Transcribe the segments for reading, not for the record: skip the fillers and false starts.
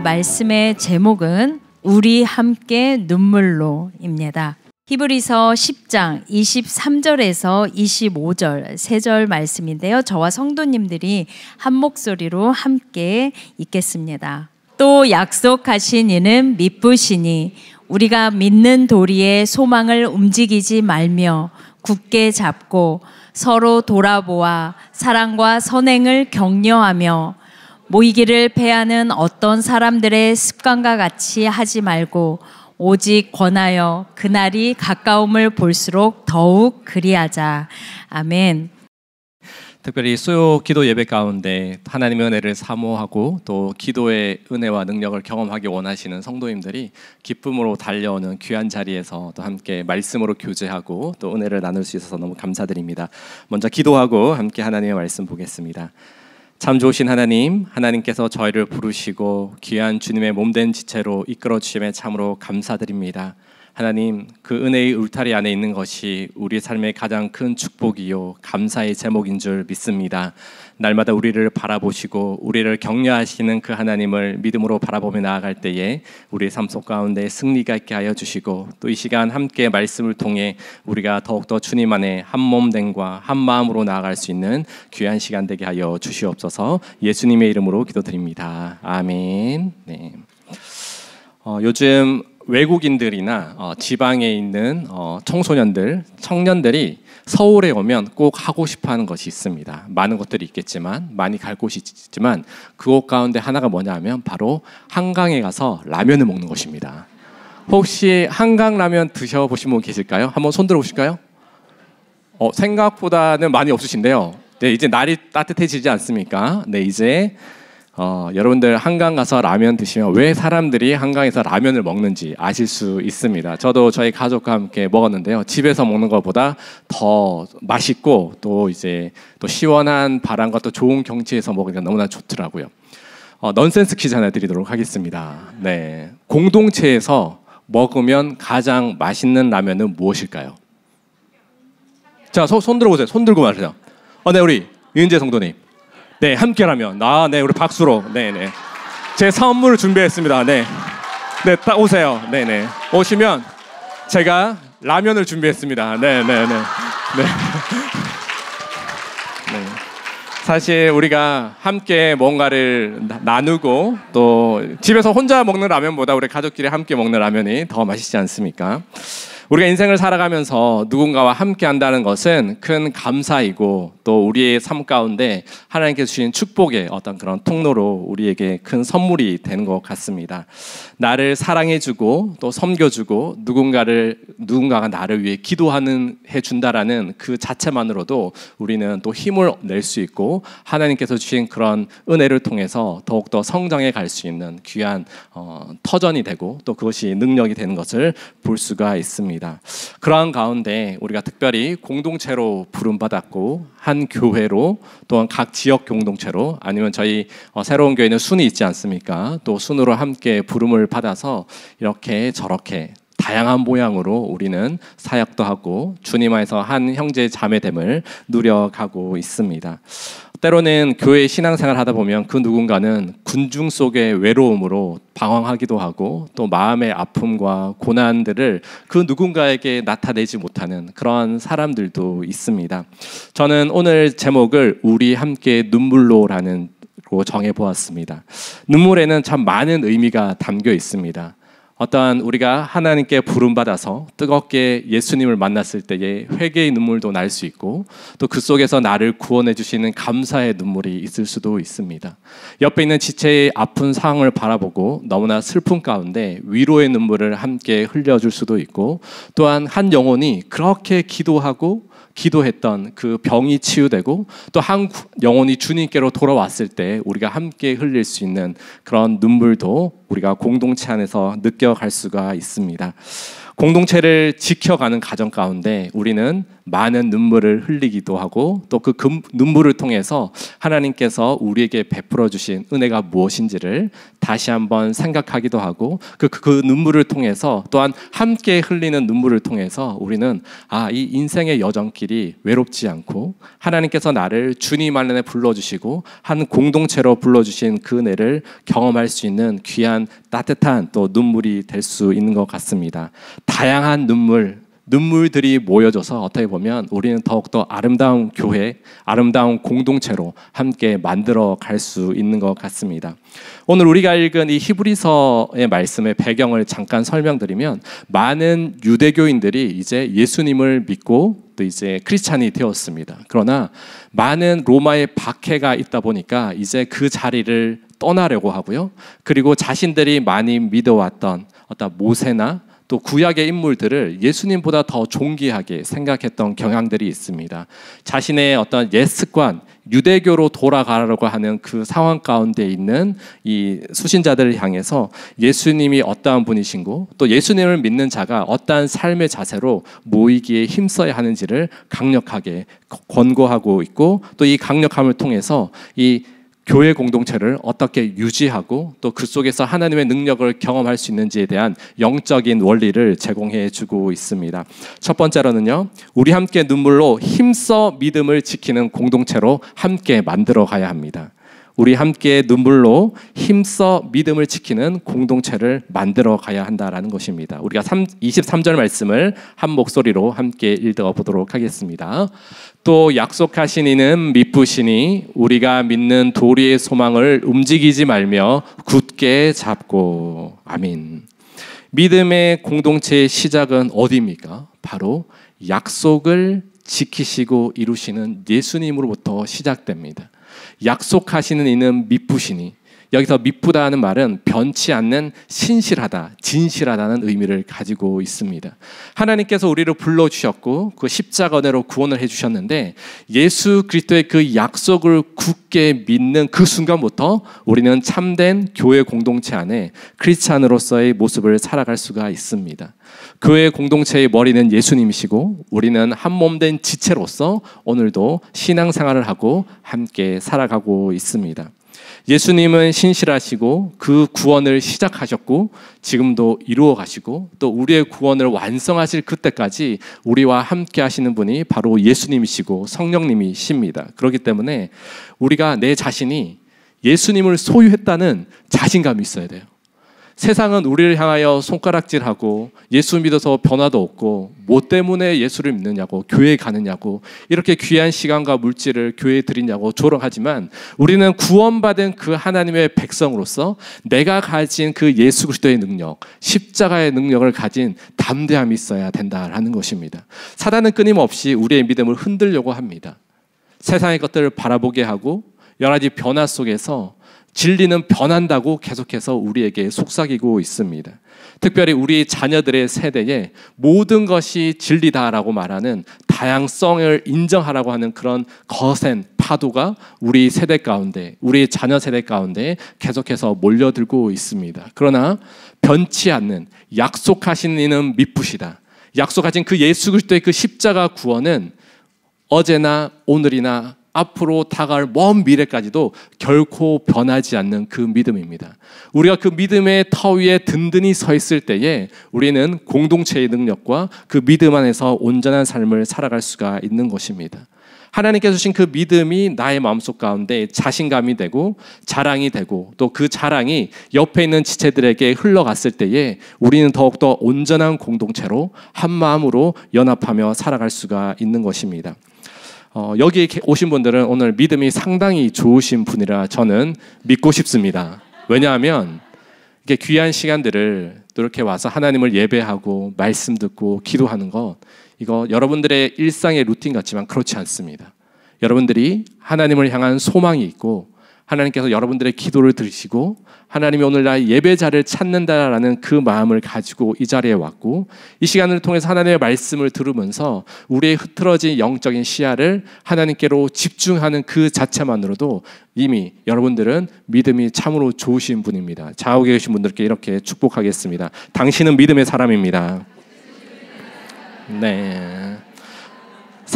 오늘 말씀의 제목은 우리 함께 눈물로입니다. 히브리서 10장 23절에서 25절 3절 말씀인데요. 저와 성도님들이 한 목소리로 함께 읽겠습니다. 또 약속하신 이는 미쁘시니 우리가 믿는 도리에 소망을 움직이지 말며 굳게 잡고 서로 돌아보아 사랑과 선행을 격려하며 모이기를 패하는 어떤 사람들의 습관과 같이 하지 말고 오직 권하여 그날이 가까움을 볼수록 더욱 그리하자. 아멘. 특별히 수요 기도 예배 가운데 하나님의 은혜를 사모하고 또 기도의 은혜와 능력을 경험하기 원하시는 성도님들이 기쁨으로 달려오는 귀한 자리에서 또 함께 말씀으로 교제하고 또 은혜를 나눌 수 있어서 너무 감사드립니다. 먼저 기도하고 함께 하나님의 말씀 보겠습니다. 참 좋으신 하나님, 하나님께서 저희를 부르시고 귀한 주님의 몸된 지체로 이끌어 주심에 참으로 감사드립니다. 하나님, 그 은혜의 울타리 안에 있는 것이 우리 삶의 가장 큰 축복이요 감사의 제목인 줄 믿습니다. 날마다 우리를 바라보시고 우리를 격려하시는 그 하나님을 믿음으로 바라보며 나아갈 때에 우리의 삶 속 가운데 승리가 있게 하여 주시고 또 이 시간 함께 말씀을 통해 우리가 더욱더 주님 안에 한 몸됨과 한 마음으로 나아갈 수 있는 귀한 시간 되게 하여 주시옵소서. 예수님의 이름으로 기도드립니다. 아멘. 네. 요즘 외국인들이나 지방에 있는 청소년들, 청년들이 서울에 오면 꼭 하고 싶어하는 것이 있습니다. 많은 것들이 있겠지만 많이 갈 곳이 있지만 그곳 가운데 하나가 뭐냐 하면 바로 한강에 가서 라면을 먹는 것입니다. 혹시 한강 라면 드셔보신 분 계실까요? 한번 손 들어보실까요? 생각보다는 많이 없으신데요. 네, 이제 날이 따뜻해지지 않습니까? 네, 이제 여러분들 한강 가서 라면 드시면 왜 사람들이 한강에서 라면을 먹는지 아실 수 있습니다. 저도 저희 가족과 함께 먹었는데요. 집에서 먹는 것보다 더 맛있고 또 이제 또 시원한 바람과 또 좋은 경치에서 먹으니까 너무나 좋더라고요. 넌센스 퀴즈 하나 드리도록 하겠습니다. 네, 공동체에서 먹으면 가장 맛있는 라면은 무엇일까요? 자, 손 들어보세요. 손 들고 말하세요. 네, 우리 윤재 성도님. 네, 함께라면. 네, 우리 박수로. 네네. 제 선물을 준비했습니다. 네, 네, 딱 오세요. 네네. 오시면 제가 라면을 준비했습니다. 네네네. 네. 네. 사실 우리가 함께 뭔가를 나누고 또 집에서 혼자 먹는 라면보다 우리 가족끼리 함께 먹는 라면이 더 맛있지 않습니까? 우리가 인생을 살아가면서 누군가와 함께 한다는 것은 큰 감사이고 또 우리의 삶 가운데 하나님께서 주신 축복의 어떤 그런 통로로 우리에게 큰 선물이 되는 것 같습니다. 나를 사랑해주고 또 섬겨주고 누군가가 나를 위해 기도해준다라는 그 자체만으로도 우리는 또 힘을 낼 수 있고 하나님께서 주신 그런 은혜를 통해서 더욱더 성장해 갈 수 있는 귀한 터전이 되고 또 그것이 능력이 되는 것을 볼 수가 있습니다. 그러한 가운데 우리가 특별히 공동체로 부름받았고 한 교회로 또한 각 지역 공동체로 아니면 저희 새로운 교회는 순이 있지 않습니까? 또 순으로 함께 부름을 받아서 이렇게 저렇게 다양한 모양으로 우리는 사역도 하고 주님 안에서 한 형제 자매됨을 누려가고 있습니다. 때로는 교회 신앙생활 하다 보면 그 누군가는 군중 속의 외로움으로 방황하기도 하고 또 마음의 아픔과 고난들을 그 누군가에게 나타내지 못하는 그런 사람들도 있습니다. 저는 오늘 제목을 우리 함께 눈물로라는 로 정해보았습니다. 눈물에는 참 많은 의미가 담겨 있습니다. 어떠한 우리가 하나님께 부름받아서 뜨겁게 예수님을 만났을 때에 회개의 눈물도 날 수 있고 또 그 속에서 나를 구원해 주시는 감사의 눈물이 있을 수도 있습니다. 옆에 있는 지체의 아픈 상황을 바라보고 너무나 슬픔 가운데 위로의 눈물을 함께 흘려줄 수도 있고 또한 한 영혼이 그렇게 기도했던 그 병이 치유되고 또 한 영혼이 주님께로 돌아왔을 때 우리가 함께 흘릴 수 있는 그런 눈물도 우리가 공동체 안에서 느껴갈 수가 있습니다. 공동체를 지켜가는 가정 가운데 우리는 많은 눈물을 흘리기도 하고 또 그 눈물을 통해서 하나님께서 우리에게 베풀어 주신 은혜가 무엇인지를 다시 한번 생각하기도 하고 그 눈물을 통해서 또한 함께 흘리는 눈물을 통해서 우리는 이 인생의 여정길이 외롭지 않고 하나님께서 나를 주님 안에 불러주시고 한 공동체로 불러주신 그 은혜를 경험할 수 있는 귀한 따뜻한 또 눈물이 될 수 있는 것 같습니다. 다양한 눈물들이 모여져서 어떻게 보면 우리는 더욱더 아름다운 교회, 아름다운 공동체로 함께 만들어 갈 수 있는 것 같습니다. 오늘 우리가 읽은 이 히브리서의 말씀의 배경을 잠깐 설명드리면 많은 유대교인들이 이제 예수님을 믿고 또 이제 크리스찬이 되었습니다. 그러나 많은 로마의 박해가 있다 보니까 이제 그 자리를 떠나려고 하고요. 그리고 자신들이 많이 믿어왔던 어떤 모세나 또 구약의 인물들을 예수님보다 더 존귀하게 생각했던 경향들이 있습니다. 자신의 어떤 옛 습관, 유대교로 돌아가려고 하는 그 상황 가운데 있는 이 수신자들을 향해서 예수님이 어떠한 분이신고 또 예수님을 믿는 자가 어떠한 삶의 자세로 모이기에 힘써야 하는지를 강력하게 권고하고 있고 또 이 강력함을 통해서 이 교회 공동체를 어떻게 유지하고 또 그 속에서 하나님의 능력을 경험할 수 있는지에 대한 영적인 원리를 제공해 주고 있습니다. 첫 번째로는요, 우리 함께 눈물로 힘써 믿음을 지키는 공동체로 함께 만들어 가야 합니다. 우리 함께 눈물로 힘써 믿음을 지키는 공동체를 만들어 가야 한다라는 것입니다. 우리가 23절 말씀을 한 목소리로 함께 읽어보도록 하겠습니다. 또 약속하신 이는 미쁘시니 우리가 믿는 도리의 소망을 움직이지 말며 굳게 잡고. 아멘. 믿음의 공동체의 시작은 어디입니까? 바로 약속을 지키시고 이루시는 예수님으로부터 시작됩니다. 약속하시는 이는 미쁘시니, 여기서 미쁘다는 말은 변치 않는 신실하다, 진실하다는 의미를 가지고 있습니다. 하나님께서 우리를 불러주셨고 그 십자가 은혜로 구원을 해주셨는데 예수 그리스도의 그 약속을 굳게 믿는 그 순간부터 우리는 참된 교회 공동체 안에 크리스찬으로서의 모습을 살아갈 수가 있습니다. 교회 공동체의 머리는 예수님이시고 우리는 한 몸된 지체로서 오늘도 신앙생활을 하고 함께 살아가고 있습니다. 예수님은 신실하시고 그 구원을 시작하셨고 지금도 이루어 가시고 또 우리의 구원을 완성하실 그때까지 우리와 함께 하시는 분이 바로 예수님이시고 성령님이십니다. 그렇기 때문에 우리가 내 자신이 예수님을 소유했다는 자신감이 있어야 돼요. 세상은 우리를 향하여 손가락질하고 예수 믿어서 변화도 없고 뭐 때문에 예수를 믿느냐고, 교회에 가느냐고, 이렇게 귀한 시간과 물질을 교회에 드리냐고 조롱하지만 우리는 구원받은 그 하나님의 백성으로서 내가 가진 그 예수 그리스도의 능력, 십자가의 능력을 가진 담대함이 있어야 된다라는 것입니다. 사단은 끊임없이 우리의 믿음을 흔들려고 합니다. 세상의 것들을 바라보게 하고 여러 가지 변화 속에서 진리는 변한다고 계속해서 우리에게 속삭이고 있습니다. 특별히 우리 자녀들의 세대에 모든 것이 진리다라고 말하는 다양성을 인정하라고 하는 그런 거센 파도가 우리 세대 가운데, 우리 자녀 세대 가운데 계속해서 몰려들고 있습니다. 그러나 변치 않는 약속하신 이는 미쁘시다. 약속하신 그 예수 그리스도의 그 십자가 구원은 어제나 오늘이나 앞으로 다가올 먼 미래까지도 결코 변하지 않는 그 믿음입니다. 우리가 그 믿음의 터 위에 든든히 서 있을 때에 우리는 공동체의 능력과 그 믿음 안에서 온전한 삶을 살아갈 수가 있는 것입니다. 하나님께서 주신 그 믿음이 나의 마음속 가운데 자신감이 되고 자랑이 되고 또 그 자랑이 옆에 있는 지체들에게 흘러갔을 때에 우리는 더욱더 온전한 공동체로 한 마음으로 연합하며 살아갈 수가 있는 것입니다. 여기 오신 분들은 오늘 믿음이 상당히 좋으신 분이라 저는 믿고 싶습니다. 왜냐하면 이렇게 귀한 시간들을 또 이렇게 와서 하나님을 예배하고 말씀 듣고 기도하는 것, 이거 여러분들의 일상의 루틴 같지만 그렇지 않습니다. 여러분들이 하나님을 향한 소망이 있고 하나님께서 여러분들의 기도를 들으시고 하나님이 오늘날 예배자를 찾는다라는 그 마음을 가지고 이 자리에 왔고 이 시간을 통해서 하나님의 말씀을 들으면서 우리의 흐트러진 영적인 시야를 하나님께로 집중하는 그 자체만으로도 이미 여러분들은 믿음이 참으로 좋으신 분입니다. 좌우에 계신 분들께 이렇게 축복하겠습니다. 당신은 믿음의 사람입니다. 네.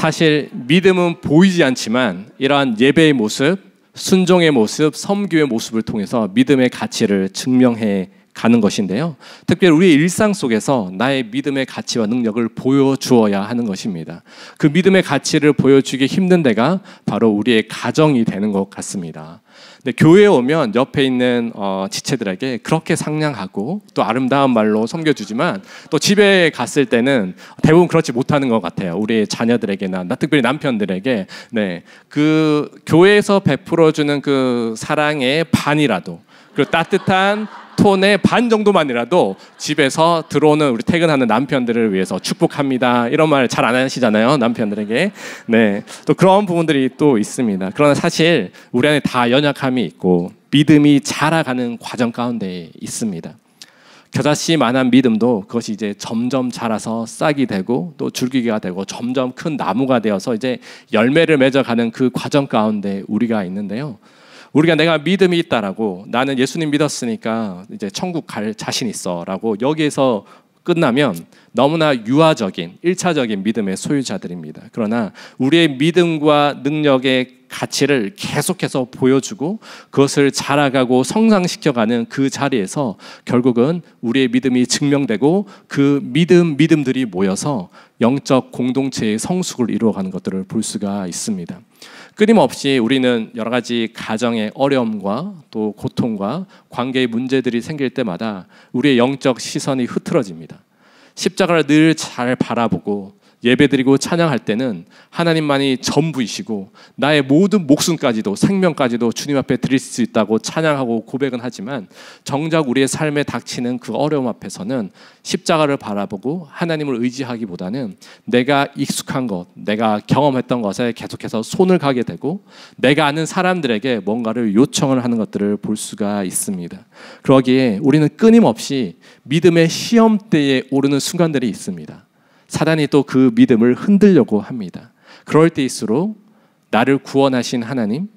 사실 믿음은 보이지 않지만 이러한 예배의 모습, 순종의 모습, 섬기의 모습을 통해서 믿음의 가치를 증명해 가는 것인데요. 특별히 우리의 일상 속에서 나의 믿음의 가치와 능력을 보여주어야 하는 것입니다. 그 믿음의 가치를 보여주기 힘든 데가 바로 우리의 가정이 되는 것 같습니다. 근데 교회에 오면 옆에 있는 지체들에게 그렇게 상냥하고 또 아름다운 말로 섬겨주지만 또 집에 갔을 때는 대부분 그렇지 못하는 것 같아요. 우리의 자녀들에게나 특별히 남편들에게 그 교회에서 베풀어주는 그 사랑의 반이라도, 그리고 따뜻한 톤의 반 정도만이라도 집에서 들어오는 우리 퇴근하는 남편들을 위해서 축복합니다, 이런 말 잘 안 하시잖아요, 남편들에게. 또 그런 부분들이 또 있습니다. 그러나 사실 우리 안에 다 연약함이 있고 믿음이 자라가는 과정 가운데 있습니다. 겨자씨만한 믿음도 그것이 이제 점점 자라서 싹이 되고 또 줄기가 되고 점점 큰 나무가 되어서 이제 열매를 맺어가는 그 과정 가운데 우리가 있는데요. 우리가 내가 믿음이 있다라고, 나는 예수님 믿었으니까 이제 천국 갈 자신 있어라고 여기에서 끝나면 너무나 유아적인 1차적인 믿음의 소유자들입니다. 그러나 우리의 믿음과 능력의 가치를 계속해서 보여주고 그것을 자라가고 성장시켜가는 그 자리에서 결국은 우리의 믿음이 증명되고 그 믿음들이 모여서 영적 공동체의 성숙을 이루어가는 것들을 볼 수가 있습니다. 끊임없이 우리는 여러 가지 가정의 어려움과 또 고통과 관계의 문제들이 생길 때마다 우리의 영적 시선이 흐트러집니다. 십자가를 늘 잘 바라보고 예배드리고 찬양할 때는 하나님만이 전부이시고 나의 모든 목숨까지도 생명까지도 주님 앞에 드릴 수 있다고 찬양하고 고백은 하지만 정작 우리의 삶에 닥치는 그 어려움 앞에서는 십자가를 바라보고 하나님을 의지하기보다는 내가 익숙한 것, 내가 경험했던 것에 계속해서 손을 가게 되고 내가 아는 사람들에게 뭔가를 요청을 하는 것들을 볼 수가 있습니다. 그러기에 우리는 끊임없이 믿음의 시험대에 오르는 순간들이 있습니다. 사단이 또 그 믿음을 흔들려고 합니다. 그럴 때일수록 나를 구원하신 하나님,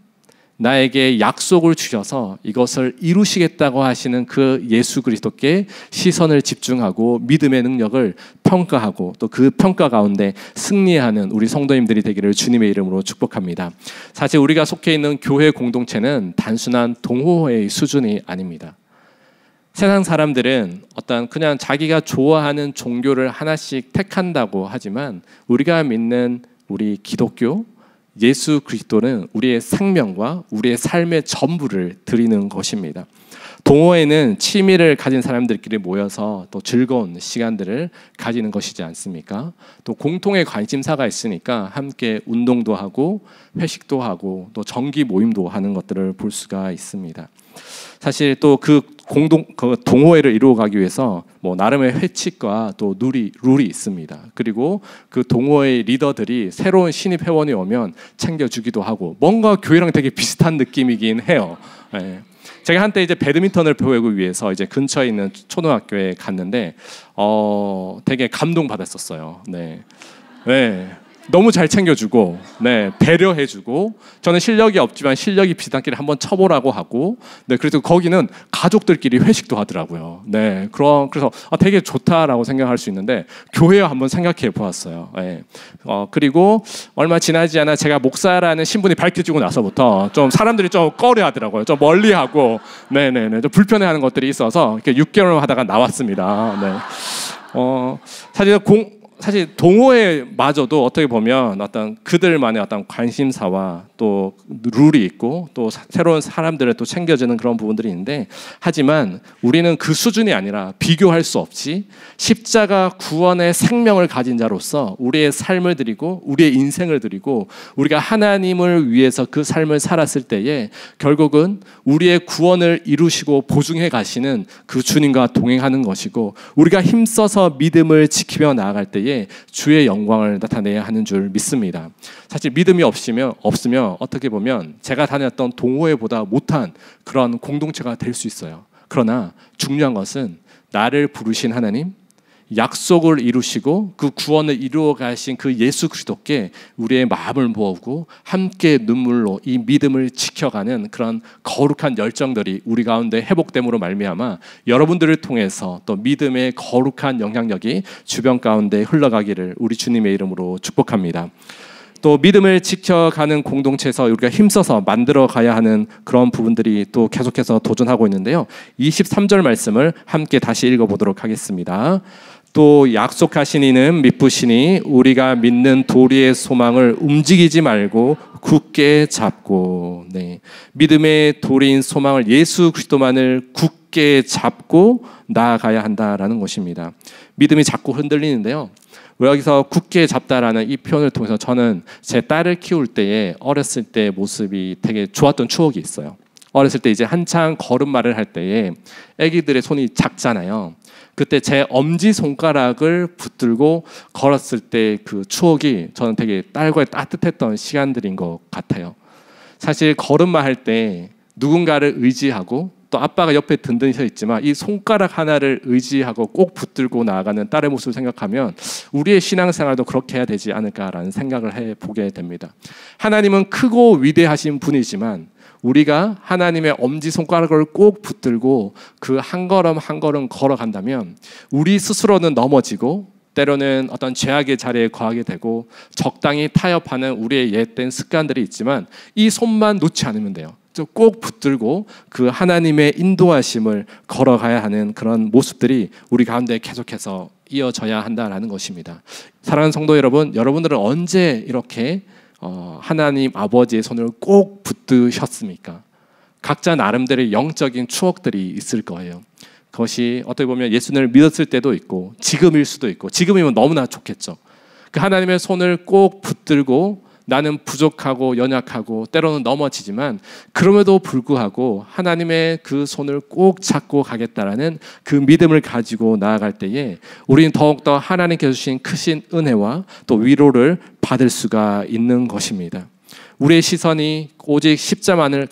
나에게 약속을 주셔서 이것을 이루시겠다고 하시는 그 예수 그리스도께 시선을 집중하고 믿음의 능력을 평가하고 또 그 평가 가운데 승리하는 우리 성도님들이 되기를 주님의 이름으로 축복합니다. 사실 우리가 속해 있는 교회 공동체는 단순한 동호회의 수준이 아닙니다. 세상 사람들은 어떤 그냥 자기가 좋아하는 종교를 하나씩 택한다고 하지만 우리가 믿는 우리 기독교, 예수 그리스도는 우리의 생명과 우리의 삶의 전부를 드리는 것입니다. 동호회는 취미를 가진 사람들끼리 모여서 또 즐거운 시간들을 가지는 것이지 않습니까? 또 공통의 관심사가 있으니까 함께 운동도 하고 회식도 하고 또 정기 모임도 하는 것들을 볼 수가 있습니다. 사실 또 그 동호회를 이루어가기 위해서 뭐 나름의 회칙과 또 룰이 있습니다. 그리고 그 동호회 리더들이 새로운 신입 회원이 오면 챙겨주기도 하고 뭔가 교회랑 되게 비슷한 느낌이긴 해요. 제가 한때 이제 배드민턴을 배우기 위해서 이제 근처에 있는 초등학교에 갔는데 되게 감동받았었어요. 너무 잘 챙겨주고 배려해주고 저는 실력이 없지만 실력이 비슷한 끼리 한번 쳐보라고 하고 그래서 거기는 가족들끼리 회식도 하더라고요. 그래서 되게 좋다라고 생각할 수 있는데 교회에 한번 생각해 보았어요. 그리고 얼마 지나지 않아 제가 목사라는 신분이 밝혀지고 나서부터 좀 사람들이 좀 꺼려하더라고요. 좀 멀리하고 좀 불편해하는 것들이 있어서 이렇게 6개월 하다가 나왔습니다. 사실 동호회마저도 어떻게 보면 어떤 그들만의 어떤 관심사와 또 룰이 있고 또 새로운 사람들을 또 챙겨주는 그런 부분들이 있는데 하지만 우리는 그 수준이 아니라 비교할 수 없이 십자가 구원의 생명을 가진 자로서 우리의 삶을 드리고 우리의 인생을 드리고 우리가 하나님을 위해서 그 삶을 살았을 때에 결국은 우리의 구원을 이루시고 보증해 가시는 그 주님과 동행하는 것이고 우리가 힘써서 믿음을 지키며 나아갈 때에 주의 영광을 나타내야 하는 줄 믿습니다. 사실 믿음이 없으면 어떻게 보면 제가 다녔던 동호회보다 못한 그런 공동체가 될 수 있어요. 그러나 중요한 것은 나를 부르신 하나님, 약속을 이루시고 그 구원을 이루어 가신 그 예수 그리스도께 우리의 마음을 모으고 함께 눈물로 이 믿음을 지켜가는 그런 거룩한 열정들이 우리 가운데 회복됨으로 말미암아 여러분들을 통해서 또 믿음의 거룩한 영향력이 주변 가운데 흘러가기를 우리 주님의 이름으로 축복합니다. 또 믿음을 지켜가는 공동체에서 우리가 힘써서 만들어 가야 하는 그런 부분들이 또 계속해서 도전하고 있는데요. 23절 말씀을 함께 다시 읽어보도록 하겠습니다. 또 약속하신 이는 미쁘시니 우리가 믿는 도리의 소망을 움직이지 말고 굳게 잡고, 네, 믿음의 도리인 소망을 예수 그리스도만을 굳게 잡고 나아가야 한다라는 것입니다. 믿음이 자꾸 흔들리는데요. 여기서 굳게 잡다라는 이 표현을 통해서 저는 제 딸을 키울 때에 어렸을 때 모습이 되게 좋았던 추억이 있어요. 어렸을 때 이제 한창 걸음마를 할 때에 아기들의 손이 작잖아요. 그때 제 엄지 손가락을 붙들고 걸었을 때 그 추억이 저는 되게 딸과의 따뜻했던 시간들인 것 같아요. 사실 걸음마 할 때 누군가를 의지하고 또 아빠가 옆에 든든히 서 있지만 이 손가락 하나를 의지하고 꼭 붙들고 나아가는 딸의 모습을 생각하면 우리의 신앙생활도 그렇게 해야 되지 않을까라는 생각을 해보게 됩니다. 하나님은 크고 위대하신 분이지만 우리가 하나님의 엄지손가락을 꼭 붙들고 그 한 걸음 한 걸음 걸어간다면 우리 스스로는 넘어지고 때로는 어떤 죄악의 자리에 거하게 되고 적당히 타협하는 우리의 옛된 습관들이 있지만 이 손만 놓지 않으면 돼요. 꼭 붙들고 그 하나님의 인도하심을 걸어가야 하는 그런 모습들이 우리 가운데 계속해서 이어져야 한다는 것입니다. 사랑하는 성도 여러분, 여러분들은 언제 이렇게 하나님 아버지의 손을 꼭 붙드셨습니까? 각자 나름대로의 영적인 추억들이 있을 거예요. 그것이 어떻게 보면 예수님을 믿었을 때도 있고 지금일 수도 있고, 지금이면 너무나 좋겠죠. 그 하나님의 손을 꼭 붙들고 나는 부족하고 연약하고 때로는 넘어지지만 그럼에도 불구하고 하나님의 그 손을 꼭 잡고 가겠다라는 그 믿음을 가지고 나아갈 때에 우리는 더욱더 하나님께서 주신 크신 은혜와 또 위로를 받을 수가 있는 것입니다. 우리의 시선이 오직 십자만을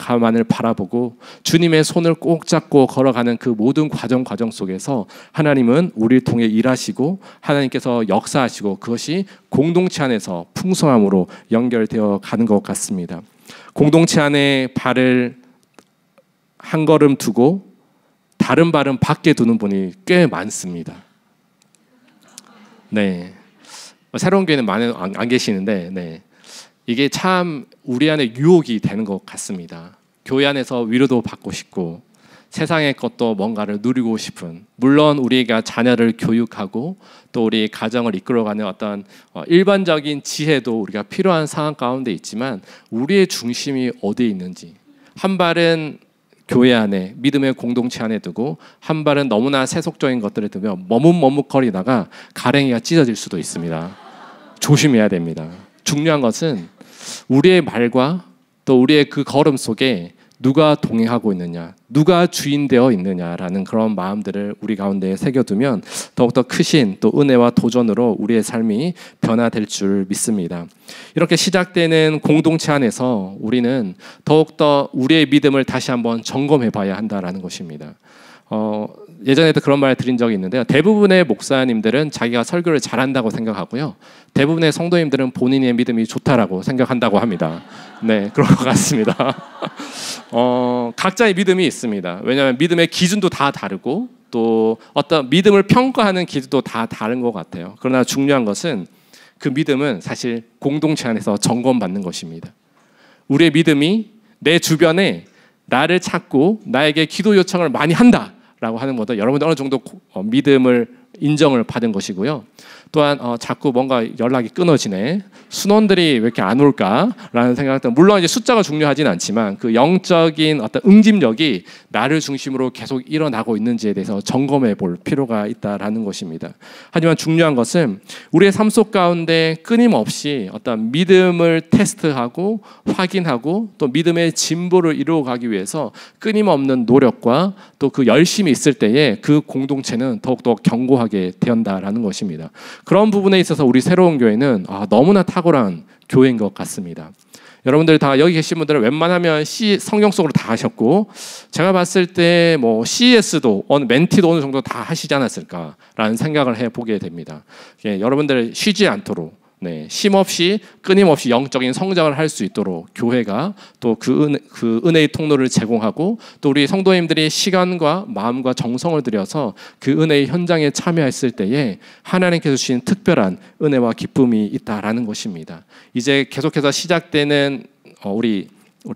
바라보고 주님의 손을 꼭 잡고 걸어가는 그 모든 과정 속에서 하나님은 우리를 통해 일하시고 하나님께서 역사하시고 그것이 공동체 안에서 풍성함으로 연결되어 가는 것 같습니다. 공동체 안에 발을 한 걸음 두고 다른 발은 밖에 두는 분이 꽤 많습니다. 네, 새로운 교회는 많이 안 계시는데, 네. 이게 참 우리 안에 유혹이 되는 것 같습니다. 교회 안에서 위로도 받고 싶고 세상의 것도 뭔가를 누리고 싶은, 물론 우리가 자녀를 교육하고 또 우리 가정을 이끌어가는 어떤 일반적인 지혜도 우리가 필요한 상황 가운데 있지만 우리의 중심이 어디에 있는지, 한 발은 교회 안에 믿음의 공동체 안에 두고 한 발은 너무나 세속적인 것들을 두며 머뭇머뭇거리다가 가랭이가 찢어질 수도 있습니다. 조심해야 됩니다. 중요한 것은 우리의 말과 또 우리의 그 걸음 속에 누가 동행하고 있느냐, 누가 주인 되어 있느냐라는 그런 마음들을 우리 가운데 새겨두면 더욱더 크신 또 은혜와 도전으로 우리의 삶이 변화될 줄 믿습니다. 이렇게 시작되는 공동체 안에서 우리는 더욱더 우리의 믿음을 다시 한번 점검해 봐야 한다라는 것입니다. 예전에도 그런 말 드린 적이 있는데요. 대부분의 목사님들은 자기가 설교를 잘한다고 생각하고요. 대부분의 성도님들은 본인의 믿음이 좋다라고 생각한다고 합니다. 네, 그런 것 같습니다. 각자의 믿음이 있습니다. 왜냐하면 믿음의 기준도 다 다르고 또 어떤 믿음을 평가하는 기준도 다 다른 것 같아요. 그러나 중요한 것은 그 믿음은 사실 공동체 안에서 점검받는 것입니다. 우리의 믿음이 내 주변에 나를 찾고 나에게 기도 요청을 많이 한다라고 하는 것도 여러분들 어느 정도 믿음을 인정을 받은 것이고요. 또한 자꾸 뭔가 연락이 끊어지네, 순원들이 왜 이렇게 안 올까라는 생각도, 물론 이제 숫자가 중요하진 않지만 그 영적인 어떤 응집력이 나를 중심으로 계속 일어나고 있는지에 대해서 점검해 볼 필요가 있다라는 것입니다. 하지만 중요한 것은 우리의 삶 속 가운데 끊임없이 어떤 믿음을 테스트하고 확인하고 또 믿음의 진보를 이루어가기 위해서 끊임없는 노력과 또 그 열심이 있을 때에 그 공동체는 더욱더 견고하게 된다라는 것입니다. 그런 부분에 있어서 우리 새로운 교회는 너무나 탁월한 교회인 것 같습니다. 여러분들 다 여기 계신 분들은 웬만하면 성경 속으로 다 하셨고, 제가 봤을 때 뭐 CES도 멘티도 어느 정도 다 하시지 않았을까라는 생각을 해보게 됩니다. 여러분들 쉬지 않도록 네, 쉼없이 끊임없이 영적인 성장을 할 수 있도록 교회가 또 그 은혜의 통로를 제공하고 또 우리 성도님들이 시간과 마음과 정성을 들여서 그 은혜의 현장에 참여했을 때에 하나님께서 주신 특별한 은혜와 기쁨이 있다라는 것입니다. 이제 계속해서 시작되는 우리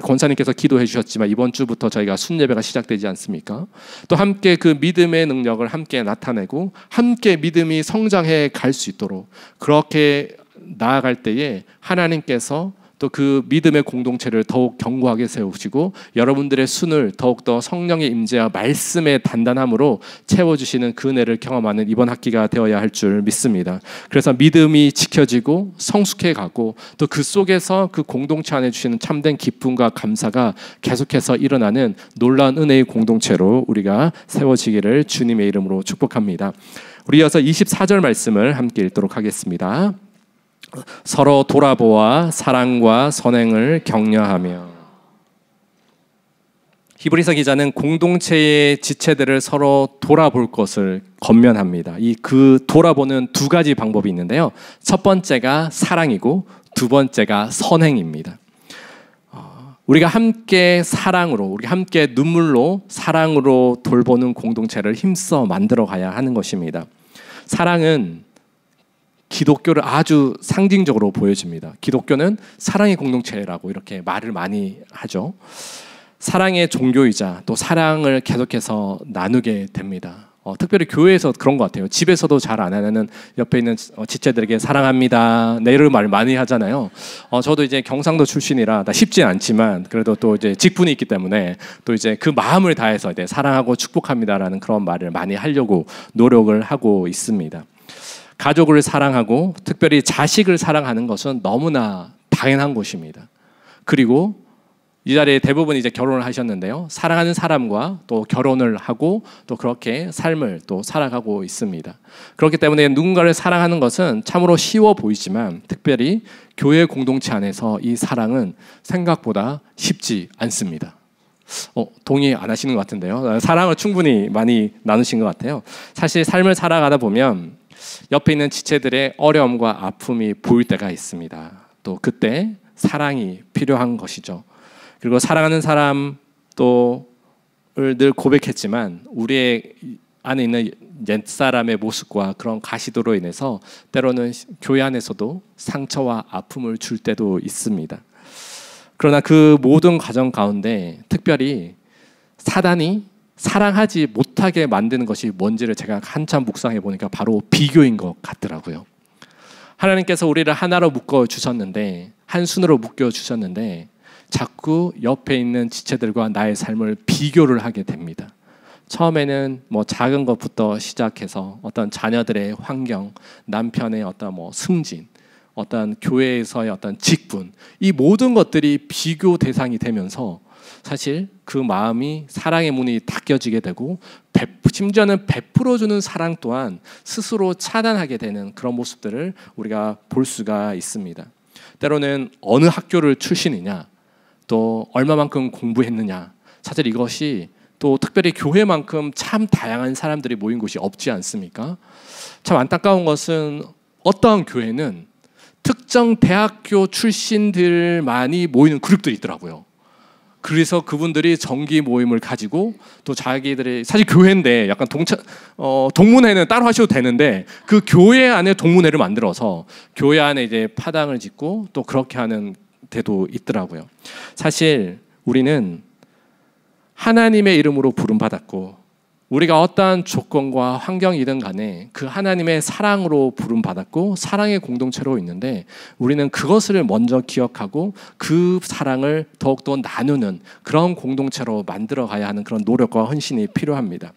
권사님께서 기도해 주셨지만 이번 주부터 저희가 순예배가 시작되지 않습니까? 또 함께 그 믿음의 능력을 함께 나타내고 함께 믿음이 성장해 갈 수 있도록 그렇게 나아갈 때에 하나님께서 또 그 믿음의 공동체를 더욱 견고하게 세우시고 여러분들의 순을 더욱더 성령의 임재와 말씀의 단단함으로 채워주시는 그 은혜를 경험하는 이번 학기가 되어야 할 줄 믿습니다. 그래서 믿음이 지켜지고 성숙해 가고 또 그 속에서 그 공동체 안에 주시는 참된 기쁨과 감사가 계속해서 일어나는 놀라운 은혜의 공동체로 우리가 세워지기를 주님의 이름으로 축복합니다. 우리 이어서 24절 말씀을 함께 읽도록 하겠습니다. 서로 돌아보아 사랑과 선행을 격려하며. 히브리서 기자는 공동체의 지체들을 서로 돌아볼 것을 권면합니다. 그 돌아보는 두 가지 방법이 있는데요. 첫 번째가 사랑이고 두 번째가 선행입니다. 우리가 함께 사랑으로, 우리가 함께 눈물로 사랑으로 돌보는 공동체를 힘써 만들어 가야 하는 것입니다. 사랑은 기독교를 아주 상징적으로 보여줍니다. 기독교는 사랑의 공동체라고 이렇게 말을 많이 하죠. 사랑의 종교이자 또 사랑을 계속해서 나누게 됩니다. 특별히 교회에서 그런 것 같아요. 집에서도 잘 안 하는 옆에 있는 지체들에게 사랑합니다. 네, 이런 말 많이 하잖아요. 저도 이제 경상도 출신이라 쉽진 않지만 그래도 또 이제 직분이 있기 때문에 또 이제 그 마음을 다해서 이제 사랑하고 축복합니다라는 그런 말을 많이 하려고 노력을 하고 있습니다. 가족을 사랑하고 특별히 자식을 사랑하는 것은 너무나 당연한 것입니다. 그리고 이 자리에 대부분 이제 결혼을 하셨는데요. 사랑하는 사람과 또 결혼을 하고 또 그렇게 삶을 또 살아가고 있습니다. 그렇기 때문에 누군가를 사랑하는 것은 참으로 쉬워 보이지만 특별히 교회 공동체 안에서 이 사랑은 생각보다 쉽지 않습니다. 동의 안 하시는 것 같은데요. 사랑을 충분히 많이 나누신 것 같아요. 사실 삶을 살아가다 보면 옆에 있는 지체들의 어려움과 아픔이 보일 때가 있습니다. 또 그때 사랑이 필요한 것이죠. 그리고 사랑하는 사람 또를 늘 고백했지만 우리의 안에 있는 옛사람의 모습과 그런 가시도로 인해서 때로는 교회 안에서도 상처와 아픔을 줄 때도 있습니다. 그러나 그 모든 과정 가운데 특별히 사단이 사랑하지 못하게 만드는 것이 뭔지를 제가 한참 묵상해 보니까 바로 비교인 것 같더라고요. 하나님께서 우리를 하나로 묶어 주셨는데 한 순으로 묶여 주셨는데 자꾸 옆에 있는 지체들과 나의 삶을 비교를 하게 됩니다. 처음에는 작은 것부터 시작해서 어떤 자녀들의 환경, 남편의 어떤 승진, 어떤 교회에서의 어떤 직분, 이 모든 것들이 비교 대상이 되면서 사실 그 마음이 사랑의 문이 닫혀지게 되고 심지어는 베풀어주는 사랑 또한 스스로 차단하게 되는 그런 모습들을 우리가 볼 수가 있습니다. 때로는 어느 학교를 출신이냐, 또 얼마만큼 공부했느냐, 사실 이것이 또 특별히 교회만큼 참 다양한 사람들이 모인 곳이 없지 않습니까? 참 안타까운 것은 어떠한 교회는 특정 대학교 출신들만이 모이는 그룹들이 있더라고요. 그래서 그분들이 정기 모임을 가지고 또 자기들의 사실 교회인데 약간 동문회는 따로 하셔도 되는데 그 교회 안에 동문회를 만들어서 교회 안에 이제 파당을 짓고 또 그렇게 하는 데도 있더라고요. 사실 우리는 하나님의 이름으로 부름받았고 우리가 어떠한 조건과 환경이든 간에 그 하나님의 사랑으로 부름받았고 사랑의 공동체로 있는데 우리는 그것을 먼저 기억하고 그 사랑을 더욱더 나누는 그런 공동체로 만들어가야 하는 그런 노력과 헌신이 필요합니다.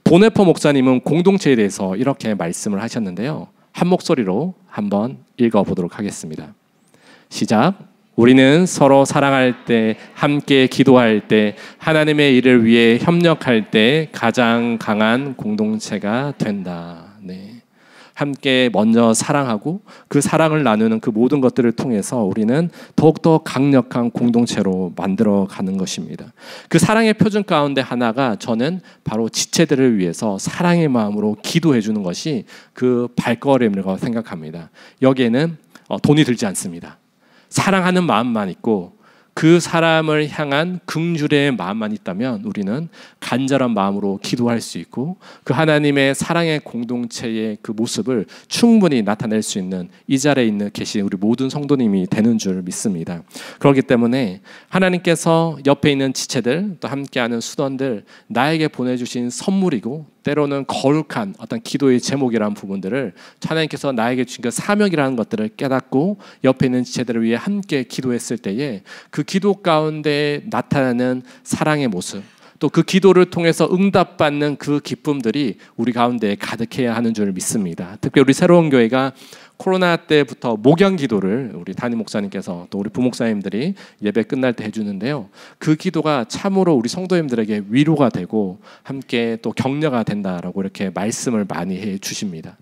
보네퍼 목사님은 공동체에 대해서 이렇게 말씀을 하셨는데요. 한 목소리로 한번 읽어보도록 하겠습니다. 시작. 우리는 서로 사랑할 때, 함께 기도할 때, 하나님의 일을 위해 협력할 때 가장 강한 공동체가 된다. 네. 함께 먼저 사랑하고 그 사랑을 나누는 그 모든 것들을 통해서 우리는 더욱더 강력한 공동체로 만들어가는 것입니다. 그 사랑의 표준 가운데 하나가 저는 바로 지체들을 위해서 사랑의 마음으로 기도해 주는 것이 그 발걸음이라고 생각합니다. 여기에는 돈이 들지 않습니다. 사랑하는 마음만 있고 그 사람을 향한 긍휼의 마음만 있다면 우리는 간절한 마음으로 기도할 수 있고 그 하나님의 사랑의 공동체의 그 모습을 충분히 나타낼 수 있는 이 자리에 있는 계신 우리 모든 성도님이 되는 줄 믿습니다. 그렇기 때문에 하나님께서 옆에 있는 지체들 또 함께하는 수도원들 나에게 보내주신 선물이고 때로는 거룩한 어떤 기도의 제목이라는 부분들을 하나님께서 나에게 주신 그 사명이라는 것들을 깨닫고 옆에 있는 지체들을 위해 함께 기도했을 때에 그 기도 가운데 나타나는 사랑의 모습 또 그 기도를 통해서 응답받는 그 기쁨들이 우리 가운데 가득해야 하는 줄 믿습니다. 특히 우리 새로운 교회가 코로나 때부터 목양 기도를 우리 담임 목사님께서 또 우리 부목사님들이 예배 끝날 때 해주는데요. 그 기도가 참으로 우리 성도님들에게 위로가 되고 함께 또 격려가 된다라고 이렇게 말씀을 많이 해 주십니다.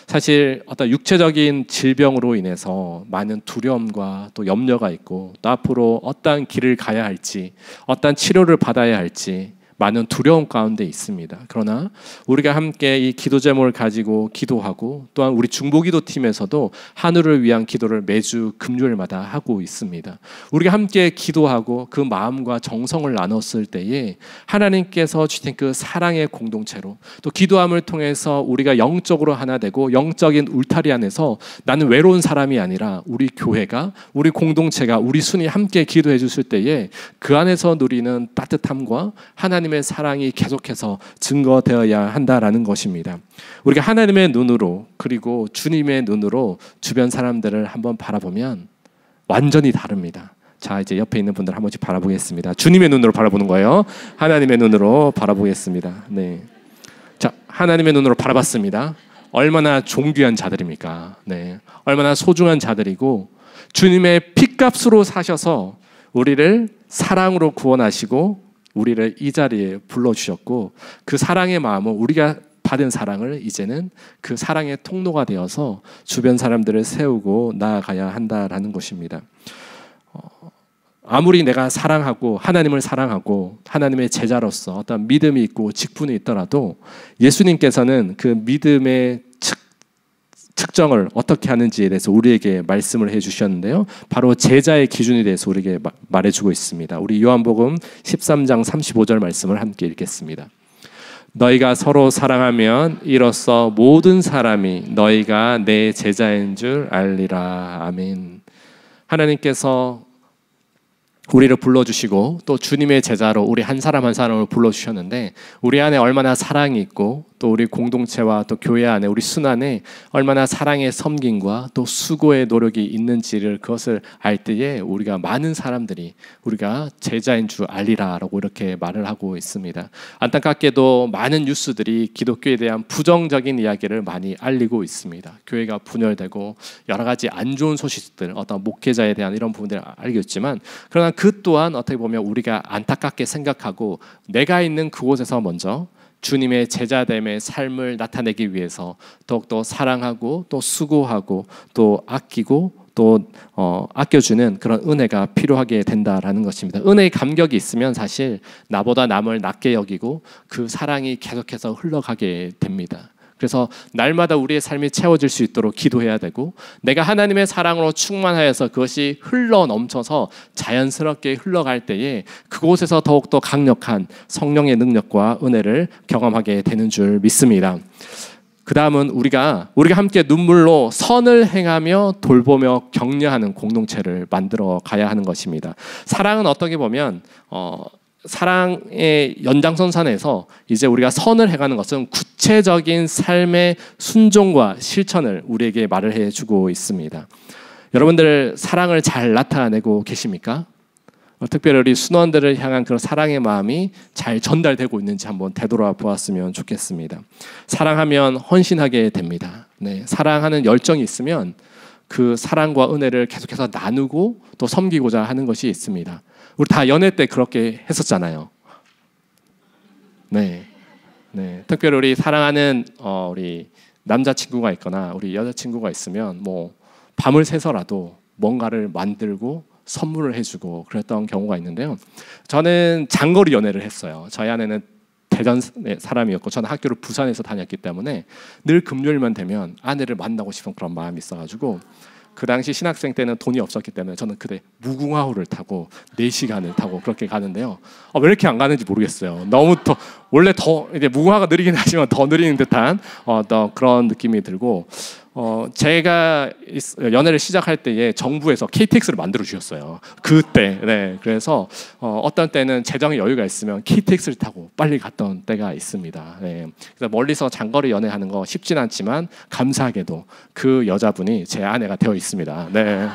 사실 어떤 육체적인 질병으로 인해서 많은 두려움과 또 염려가 있고 또 앞으로 어떠한 길을 가야 할지 어떠한 치료를 받아야 할지 많은 두려움 가운데 있습니다. 그러나 우리가 함께 이 기도 제목을 가지고 기도하고 또한 우리 중보기도팀에서도 하늘을 위한 기도를 매주 금요일마다 하고 있습니다. 우리가 함께 기도하고 그 마음과 정성을 나눴을 때에 하나님께서 주신 그 사랑의 공동체로 또 기도함을 통해서 우리가 영적으로 하나 되고 영적인 울타리 안에서 나는 외로운 사람이 아니라 우리 교회가 우리 공동체가 우리 순이 함께 기도해 주실 때에 그 안에서 누리는 따뜻함과 하나님의 사랑이 계속해서 증거되어야 한다라는 것입니다. 우리가 하나님의 눈으로 그리고 주님의 눈으로 주변 사람들을 한번 바라보면 완전히 다릅니다. 자, 이제 옆에 있는 분들 한 번씩 바라보겠습니다. 주님의 눈으로 바라보는 거예요. 하나님의 눈으로 바라보겠습니다. 네. 자, 하나님의 눈으로 바라봤습니다. 얼마나 존귀한 자들입니까? 네. 얼마나 소중한 자들이고 주님의 핏값으로 사셔서 우리를 사랑으로 구원하시고 우리를 이 자리에 불러주셨고 그 사랑의 마음은 우리가 받은 사랑을 이제는 그 사랑의 통로가 되어서 주변 사람들을 세우고 나아가야 한다라는 것입니다. 아무리 내가 사랑하고 하나님을 사랑하고 하나님의 제자로서 어떤 믿음이 있고 직분이 있더라도 예수님께서는 그 믿음의 측정을 어떻게 하는지에 대해서 우리에게 말씀을 해주셨는데요. 바로 제자의 기준에 대해서 우리에게 말해주고 있습니다. 우리 요한복음 13장 35절 말씀을 함께 읽겠습니다. 너희가 서로 사랑하면 이로써 모든 사람이 너희가 내 제자인 줄 알리라. 아멘. 하나님께서 우리를 불러주시고 또 주님의 제자로 우리 한 사람 한 사람을 불러주셨는데 우리 안에 얼마나 사랑이 있고 또 우리 공동체와 또 교회 안에 우리 순 안에 얼마나 사랑의 섬김과 또 수고의 노력이 있는지를 그것을 알 때에 우리가 많은 사람들이 우리가 제자인 줄 알리라라고 이렇게 말을 하고 있습니다. 안타깝게도 많은 뉴스들이 기독교에 대한 부정적인 이야기를 많이 알리고 있습니다. 교회가 분열되고 여러 가지 안 좋은 소식들 어떤 목회자에 대한 이런 부분들을 알고 있지만 그러나 그 또한 어떻게 보면 우리가 안타깝게 생각하고 내가 있는 그곳에서 먼저 주님의 제자됨의 삶을 나타내기 위해서 더욱더 사랑하고 또 수고하고 또 아끼고 또 아껴주는 그런 은혜가 필요하게 된다라는 것입니다. 은혜의 감격이 있으면 사실 나보다 남을 낮게 여기고 그 사랑이 계속해서 흘러가게 됩니다. 그래서 날마다 우리의 삶이 채워질 수 있도록 기도해야 되고 내가 하나님의 사랑으로 충만하여서 그것이 흘러 넘쳐서 자연스럽게 흘러갈 때에 그곳에서 더욱더 강력한 성령의 능력과 은혜를 경험하게 되는 줄 믿습니다. 그 다음은 우리가 함께 눈물로 선을 행하며 돌보며 격려하는 공동체를 만들어 가야 하는 것입니다. 사랑은 어떻게 보면 사랑의 연장선상에서 이제 우리가 선을 해가는 것은 구체적인 삶의 순종과 실천을 우리에게 말을 해주고 있습니다. 여러분들 사랑을 잘 나타내고 계십니까? 특별히 우리 순원들을 향한 그런 사랑의 마음이 잘 전달되고 있는지 한번 되돌아보았으면 좋겠습니다. 사랑하면 헌신하게 됩니다. 네, 사랑하는 열정이 있으면 그 사랑과 은혜를 계속해서 나누고 또 섬기고자 하는 것이 있습니다. 우리 다 연애 때 그렇게 했었잖아요. 네, 특별히 우리 사랑하는 우리 남자친구가 있거나 우리 여자친구가 있으면 뭐 밤을 새서라도 뭔가를 만들고 선물을 해주고 그랬던 경우가 있는데요. 저는 장거리 연애를 했어요. 저희 아내는 대전 사람이었고 저는 학교를 부산에서 다녔기 때문에 늘 금요일만 되면 아내를 만나고 싶은 그런 마음이 있어가지고 그 당시 신학생 때는 돈이 없었기 때문에 저는 그때 무궁화호를 타고 4시간을 타고 그렇게 가는데요. 왜 이렇게 안 가는지 모르겠어요. 너무 원래 더 이제 무궁화가 느리긴 하지만 더 느리는 듯한 또 그런 느낌이 들고, 제가 연애를 시작할 때에 정부에서 KTX를 만들어 주셨어요. 그때. 네. 그래서 어떤 때는 재정에 여유가 있으면 KTX를 타고 빨리 갔던 때가 있습니다. 네. 그래서 멀리서 장거리 연애하는 거 쉽진 않지만 감사하게도 그 여자분이 제 아내가 되어 있습니다. 네.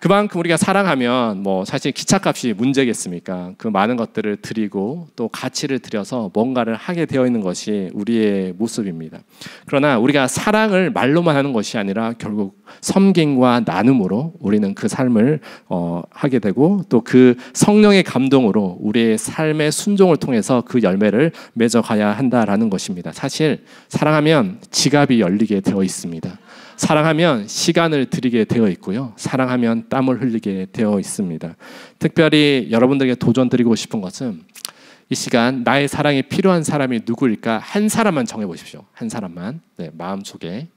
그만큼 우리가 사랑하면 뭐 사실 기차값이 문제겠습니까? 그 많은 것들을 드리고 또 가치를 들여서 뭔가를 하게 되어 있는 것이 우리의 모습입니다. 그러나 우리가 사랑을 말로만 하는 것이 아니라 결국 섬김과 나눔으로 우리는 그 삶을 하게 되고, 또 그 성령의 감동으로 우리의 삶의 순종을 통해서 그 열매를 맺어가야 한다라는 것입니다. 사실 사랑하면 지갑이 열리게 되어 있습니다. 사랑하면 시간을 드리게 되어 있고요. 사랑하면 땀을 흘리게 되어 있습니다. 특별히 여러분들에게 도전 드리고 싶은 것은 이 시간 나의 사랑이 필요한 사람이 누구일까 한 사람만 정해보십시오. 한 사람만. 네, 마음속에.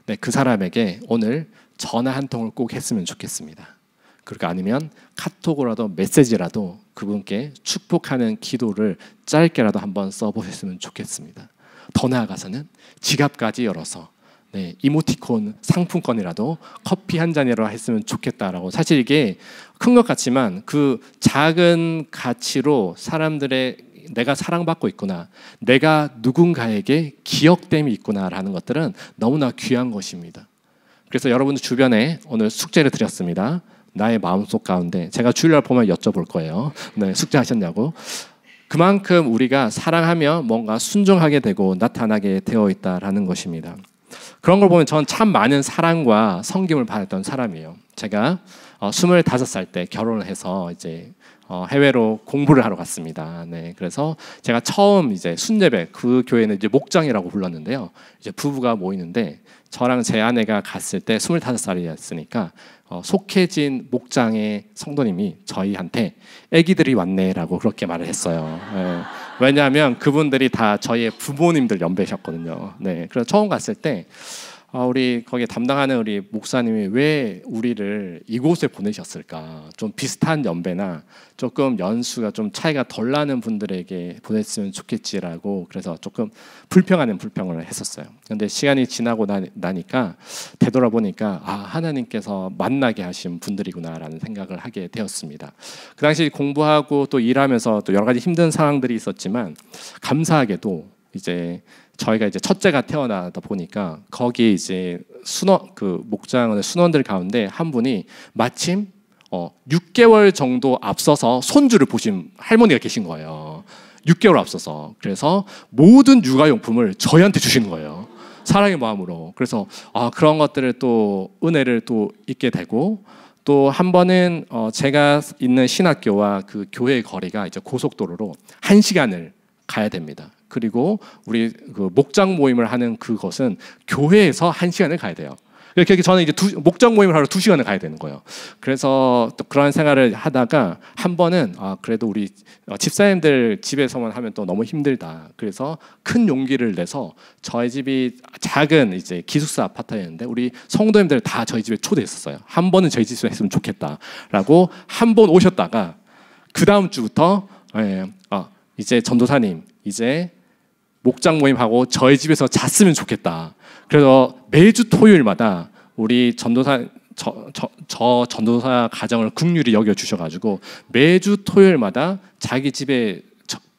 네, 그 사람에게 오늘 전화 한 통을 꼭 했으면 좋겠습니다. 그러니까 아니면 카톡으로라도 메시지라도 그분께 축복하는 기도를 짧게라도 한번 써보셨으면 좋겠습니다. 더 나아가서는 지갑까지 열어서 네, 이모티콘 상품권이라도 커피 한 잔이라도 했으면 좋겠다라고. 사실 이게 큰 것 같지만 그 작은 가치로 사람들의 내가 사랑받고 있구나, 내가 누군가에게 기억됨이 있구나라는 것들은 너무나 귀한 것입니다. 그래서 여러분들 주변에 오늘 숙제를 드렸습니다. 나의 마음속 가운데 제가 주일날 보면 여쭤볼 거예요. 네, 숙제하셨냐고. 그만큼 우리가 사랑하며 뭔가 순종하게 되고 나타나게 되어 있다라는 것입니다. 그런 걸 보면 전 참 많은 사랑과 섬김을 받았던 사람이에요. 제가 25살 때 결혼을 해서 이제 해외로 공부를 하러 갔습니다. 네, 그래서 제가 처음 이제 순례배, 그 교회는 이제 목장이라고 불렀는데요. 이제 부부가 모이는데 저랑 제 아내가 갔을 때 25살이었으니까 속해진 목장의 성도님이 저희한테 애기들이 왔네라고 그렇게 말을 했어요. 네. 왜냐하면 그분들이 다 저희의 부모님들 연배셨거든요. 네, 그래서 처음 갔을 때 우리 거기에 담당하는 우리 목사님이 왜 우리를 이곳에 보내셨을까? 좀 비슷한 연배나 조금 연수가 좀 차이가 덜 나는 분들에게 보냈으면 좋겠지라고, 그래서 조금 불평을 했었어요. 그런데 시간이 지나고 나니까 되돌아보니까 하나님께서 만나게 하신 분들이구나라는 생각을 하게 되었습니다. 그 당시 공부하고 또 일하면서 또 여러 가지 힘든 상황들이 있었지만 감사하게도 이제 저희가 이제 첫째가 태어나다 보니까 거기 이제 그 목장의 순원들 가운데 한 분이 마침 6개월 정도 앞서서 손주를 보신 할머니가 계신 거예요. 6개월 앞서서. 그래서 모든 육아용품을 저희한테 주시는 거예요. 사랑의 마음으로. 그래서 그런 것들을 또 은혜를 또 잊게 되고, 또 한 번은 제가 있는 신학교와 그 교회의 거리가 이제 고속도로로 1시간을 가야 됩니다. 그리고 우리 그 목장 모임을 하는 그것은 교회에서 1시간을 가야 돼요. 이렇게 저는 이제 목장 모임을 하러 2시간을 가야 되는 거예요. 그래서 또 그런 생활을 하다가 한 번은 그래도 우리 집사님들 집에서만 하면 또 너무 힘들다. 그래서 큰 용기를 내서 저희 집이 작은 이제 기숙사 아파트였는데 우리 성도님들 다 저희 집에 초대했었어요. 한 번은 저희 집에서 했으면 좋겠다라고 한 번 오셨다가 그 다음 주부터 이제 전도사님 이제 목장 모임하고 저희 집에서 잤으면 좋겠다. 그래서 매주 토요일마다 우리 전도사 저 전도사 가정을 긍휼히 여겨 주셔가지고 매주 토요일마다 자기 집에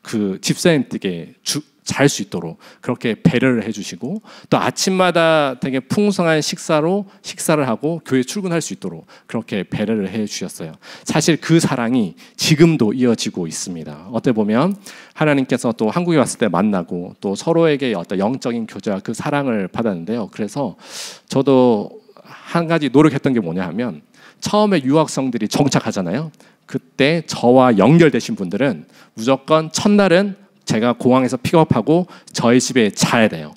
그 집사님들에게 잘 수 있도록 그렇게 배려를 해주시고, 또 아침마다 되게 풍성한 식사를 하고 교회 출근할 수 있도록 그렇게 배려를 해주셨어요. 사실 그 사랑이 지금도 이어지고 있습니다. 어떻게 보면 하나님께서 또 한국에 왔을 때 만나고 또 서로에게 어떤 영적인 교제와 그 사랑을 받았는데요. 그래서 저도 한 가지 노력했던 게 뭐냐 하면, 처음에 유학생들이 정착하잖아요. 그때 저와 연결되신 분들은 무조건 첫날은 제가 공항에서 픽업하고 저희 집에 자야 돼요.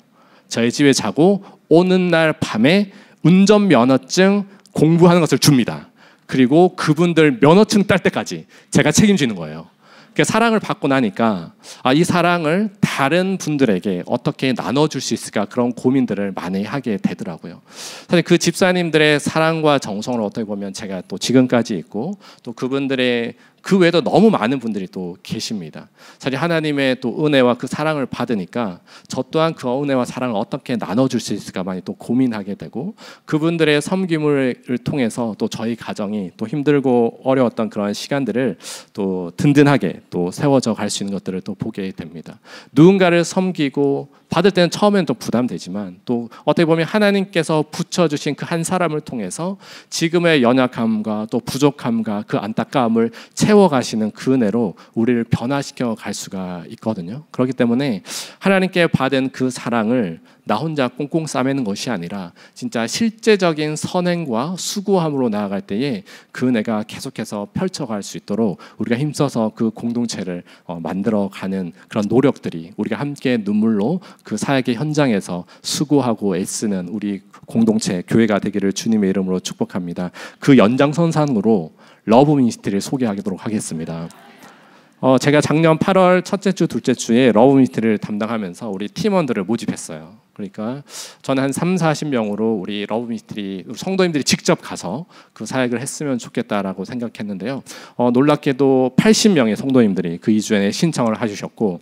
저희 집에 자고 오는 날 밤에 운전면허증 공부하는 것을 줍니다. 그리고 그분들 면허증 딸 때까지 제가 책임지는 거예요. 그 사랑을 받고 나니까 이 사랑을 다른 분들에게 어떻게 나눠줄 수 있을까 그런 고민들을 많이 하게 되더라고요. 사실 그 집사님들의 사랑과 정성을 어떻게 보면 제가 또 지금까지 있고 또 그분들의 그 외에도 너무 많은 분들이 또 계십니다. 사실 하나님의 또 은혜와 그 사랑을 받으니까 저 또한 그 은혜와 사랑을 어떻게 나눠줄 수 있을까 많이 또 고민하게 되고 그분들의 섬김을 통해서 또 저희 가정이 또 힘들고 어려웠던 그런 시간들을 또 든든하게 또 세워져 갈 수 있는 것들을 또 보게 됩니다. 누군가를 섬기고 받을 때는 처음에는 또 부담되지만 또 어떻게 보면 하나님께서 붙여주신 그 한 사람을 통해서 지금의 연약함과 또 부족함과 그 안타까움을 채워가시는 그 은혜로 우리를 변화시켜 갈 수가 있거든요. 그렇기 때문에 하나님께 받은 그 사랑을 나 혼자 꽁꽁 싸매는 것이 아니라 진짜 실제적인 선행과 수고함으로 나아갈 때에 그 은혜가 계속해서 펼쳐갈 수 있도록 우리가 힘써서 그 공동체를 만들어가는 그런 노력들이 우리가 함께 눈물로 그 사역의 현장에서 수고하고 애쓰는 우리 공동체 교회가 되기를 주님의 이름으로 축복합니다. 그 연장선상으로 러브 미니스트리를 소개하도록 하겠습니다. 제가 작년 8월 첫째 주, 둘째 주에 러브 미니스트리를 담당하면서 우리 팀원들을 모집했어요. 그러니까 저는 한 3, 40명으로 우리 러브 미니스트리 성도님들이 직접 가서 그 사역을 했으면 좋겠다라고 생각했는데요. 놀랍게도 80명의 성도님들이 그 2주에 신청을 해주셨고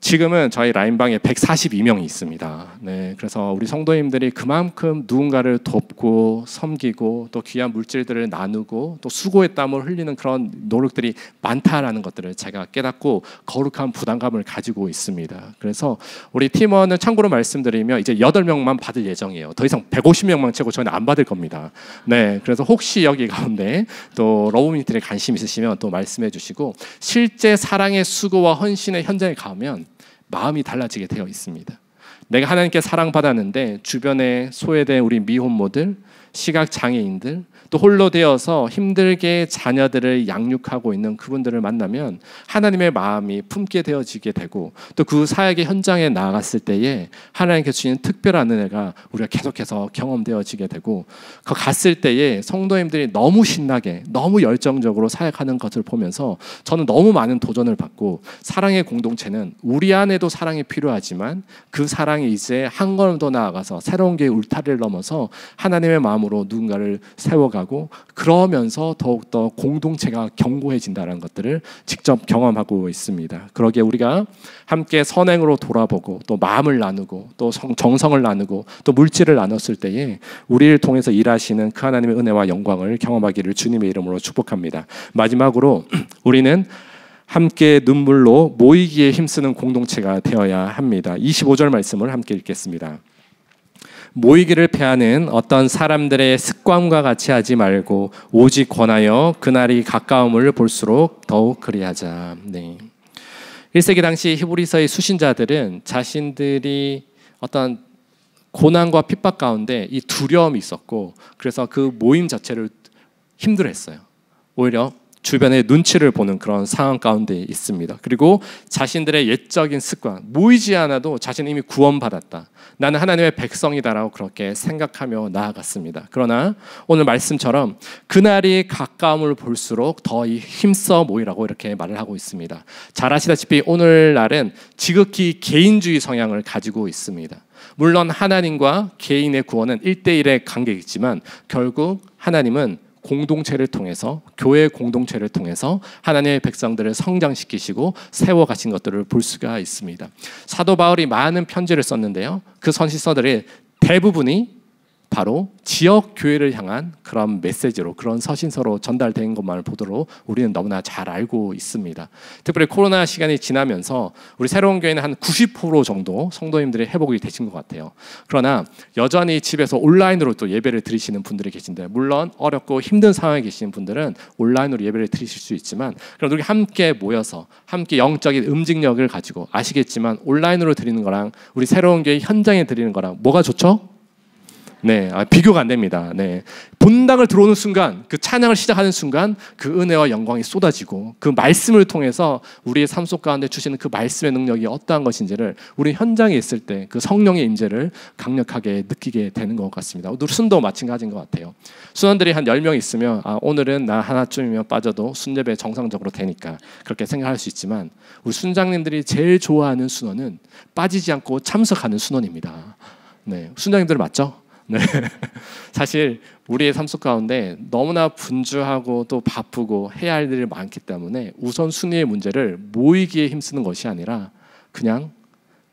지금은 저희 라인방에 142명이 있습니다. 네, 그래서 우리 성도님들이 그만큼 누군가를 돕고 섬기고 또 귀한 물질들을 나누고 또 수고의 땀을 흘리는 그런 노력들이 많다라는 것들을 제가 깨닫고 거룩한 부담감을 가지고 있습니다. 그래서 우리 팀원은 참고로 말씀드리면 이제 8명만 받을 예정이에요. 더 이상 150명만 채고 저희는 안 받을 겁니다. 네, 그래서 혹시 여기 가운데 또 러브 미니스트리에 관심 있으시면 또 말씀해 주시고 실제 사랑의 수고와 헌신의 현장에 가면 마음이 달라지게 되어 있습니다. 내가 하나님께 사랑받았는데 주변에 소외된 우리 미혼모들, 시각장애인들, 또 홀로 되어서 힘들게 자녀들을 양육하고 있는 그분들을 만나면 하나님의 마음이 품게 되어지게 되고 또 그 사역의 현장에 나아갔을 때에 하나님께서 주시는 특별한 은혜가 우리가 계속해서 경험되어지게 되고 그 갔을 때에 성도님들이 너무 신나게 너무 열정적으로 사역하는 것을 보면서 저는 너무 많은 도전을 받고 사랑의 공동체는 우리 안에도 사랑이 필요하지만 그 사랑이 이제 한 걸음 더 나아가서 새로운 게 울타리를 넘어서 하나님의 마음으로 누군가를 세워가고 그러면서 더욱더 공동체가 견고해진다는 것들을 직접 경험하고 있습니다. 그러기에 우리가 함께 선행으로 돌아보고 또 마음을 나누고 또 정성을 나누고 또 물질을 나눴을 때에 우리를 통해서 일하시는 그 하나님의 은혜와 영광을 경험하기를 주님의 이름으로 축복합니다. 마지막으로 우리는 함께 눈물로 모이기에 힘쓰는 공동체가 되어야 합니다. 25절 말씀을 함께 읽겠습니다. 모이기를 패하는 어떤 사람들의 습관과 같이 하지 말고 오직 권하여 그날이 가까움을 볼수록 더욱 그리하자. 네. 1세기 당시 히브리서의 수신자들은 자신들이 어떤 고난과 핍박 가운데 이 두려움이 있었고 그래서 그 모임 자체를 힘들어했어요. 오히려 주변의 눈치를 보는 그런 상황 가운데 있습니다. 그리고 자신들의 옛적인 습관, 모이지 않아도 자신은 이미 구원받았다. 나는 하나님의 백성이다라고 그렇게 생각하며 나아갔습니다. 그러나 오늘 말씀처럼 그날이 가까움을 볼수록 더 힘써 모이라고 이렇게 말을 하고 있습니다. 잘 아시다시피 오늘날은 지극히 개인주의 성향을 가지고 있습니다. 물론 하나님과 개인의 구원은 1대1의 관계이지만 결국 하나님은 공동체를 통해서 교회 공동체를 통해서 하나님의 백성들을 성장시키시고 세워가신 것들을 볼 수가 있습니다. 사도 바울이 많은 편지를 썼는데요. 그 서신서들의 대부분이 바로 지역 교회를 향한 그런 메시지로 그런 서신서로 전달된 것만을 보도록 우리는 너무나 잘 알고 있습니다. 특별히 코로나 시간이 지나면서 우리 새로운 교회는 한 90% 정도 성도님들이 회복이 되신 것 같아요. 그러나 여전히 집에서 온라인으로 또 예배를 드리시는 분들이 계신데 물론 어렵고 힘든 상황에 계시는 분들은 온라인으로 예배를 드리실 수 있지만 그럼 우리 함께 모여서 함께 영적인 음직력을 가지고 아시겠지만 온라인으로 드리는 거랑 우리 새로운 교회 현장에 드리는 거랑 뭐가 좋죠? 네, 비교가 안 됩니다. 네, 본당을 들어오는 순간, 그 찬양을 시작하는 순간 그 은혜와 영광이 쏟아지고 그 말씀을 통해서 우리의 삶 속 가운데 주시는 그 말씀의 능력이 어떠한 것인지를 우리 현장에 있을 때 그 성령의 임재를 강력하게 느끼게 되는 것 같습니다. 우리 순도 마찬가지인 것 같아요. 순원들이 한 10명 있으면 오늘은 나 하나쯤이면 빠져도 순예배 정상적으로 되니까 그렇게 생각할 수 있지만 우리 순장님들이 제일 좋아하는 순원은 빠지지 않고 참석하는 순원입니다. 네, 순장님들 맞죠? 네. 사실 우리의 삶 속 가운데 너무나 분주하고 또 바쁘고 해야 할 일이 많기 때문에 우선순위의 문제를 모이기에 힘쓰는 것이 아니라 그냥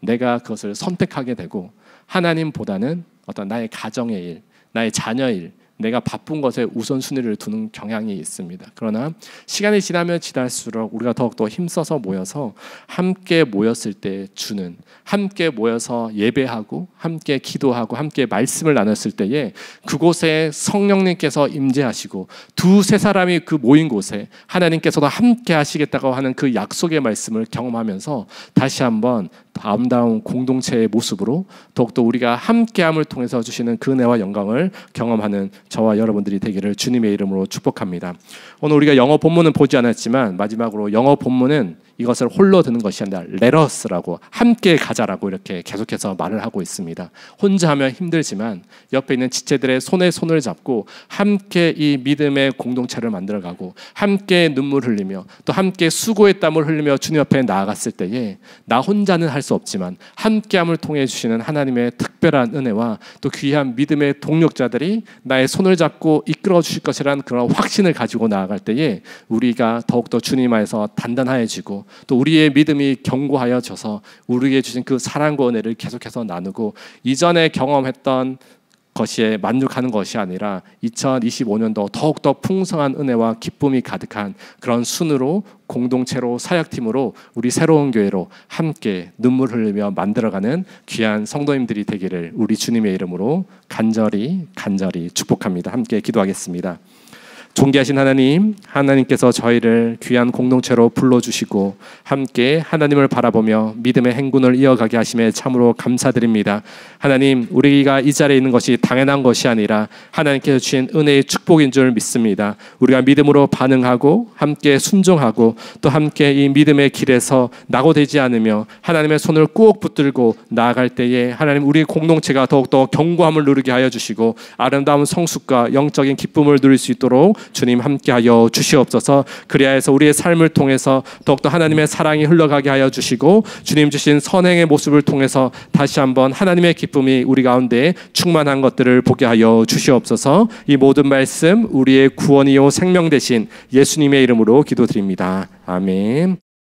내가 그것을 선택하게 되고 하나님보다는 어떤 나의 가정의 일, 나의 자녀의 일, 내가 바쁜 것에 우선순위를 두는 경향이 있습니다. 그러나 시간이 지나면 지날수록 우리가 더욱더 힘써서 모여서 함께 모였을 때 주는, 함께 모여서 예배하고 함께 기도하고 함께 말씀을 나눴을 때에 그곳에 성령님께서 임재하시고 두세 사람이 그 모인 곳에 하나님께서도 함께 하시겠다고 하는 그 약속의 말씀을 경험하면서 다시 한번 아름다운 공동체의 모습으로 더욱더 우리가 함께함을 통해서 주시는 그 은혜와 영광을 경험하는 저와 여러분들이 되기를 주님의 이름으로 축복합니다. 오늘 우리가 영어 본문은 보지 않았지만 마지막으로 영어 본문은 이것을 홀로 드는 것이 아니라 let us라고 함께 가자라고 이렇게 계속해서 말을 하고 있습니다. 혼자 하면 힘들지만 옆에 있는 지체들의 손에 손을 잡고 함께 이 믿음의 공동체를 만들어가고 함께 눈물 흘리며 또 함께 수고의 땀을 흘리며 주님 앞에 나아갔을 때에 나 혼자는 할 수 없지만 함께함을 통해 주시는 하나님의 특별한 은혜와 또 귀한 믿음의 동력자들이 나의 손을 잡고 이끌어 주실 것이라는 그런 확신을 가지고 나아갈 때에 우리가 더욱더 주님 안에서 단단해지고 또 우리의 믿음이 견고하여져서 우리에게 주신 그 사랑과 은혜를 계속해서 나누고 이전에 경험했던 것에 만족하는 것이 아니라 2025년도 더욱더 풍성한 은혜와 기쁨이 가득한 그런 순으로 공동체로 사역팀으로 우리 새로운 교회로 함께 눈물 흘리며 만들어가는 귀한 성도님들이 되기를 우리 주님의 이름으로 간절히 축복합니다. 함께 기도하겠습니다. 존귀하신 하나님, 하나님께서 저희를 귀한 공동체로 불러주시고 함께 하나님을 바라보며 믿음의 행군을 이어가게 하심에 참으로 감사드립니다. 하나님, 우리가 이 자리에 있는 것이 당연한 것이 아니라 하나님께서 주신 은혜의 축복인 줄 믿습니다. 우리가 믿음으로 반응하고 함께 순종하고 또 함께 이 믿음의 길에서 낙오되지 않으며 하나님의 손을 꼭 붙들고 나아갈 때에 하나님 우리 공동체가 더욱더 견고함을 누리게 하여 주시고 아름다운 성숙과 영적인 기쁨을 누릴 수 있도록 주님 함께하여 주시옵소서. 그리하여서 우리의 삶을 통해서 더욱더 하나님의 사랑이 흘러가게 하여 주시고 주님 주신 선행의 모습을 통해서 다시 한번 하나님의 기쁨이 우리 가운데 충만한 것들을 보게 하여 주시옵소서. 이 모든 말씀 우리의 구원이요 생명 되신 예수님의 이름으로 기도드립니다. 아멘.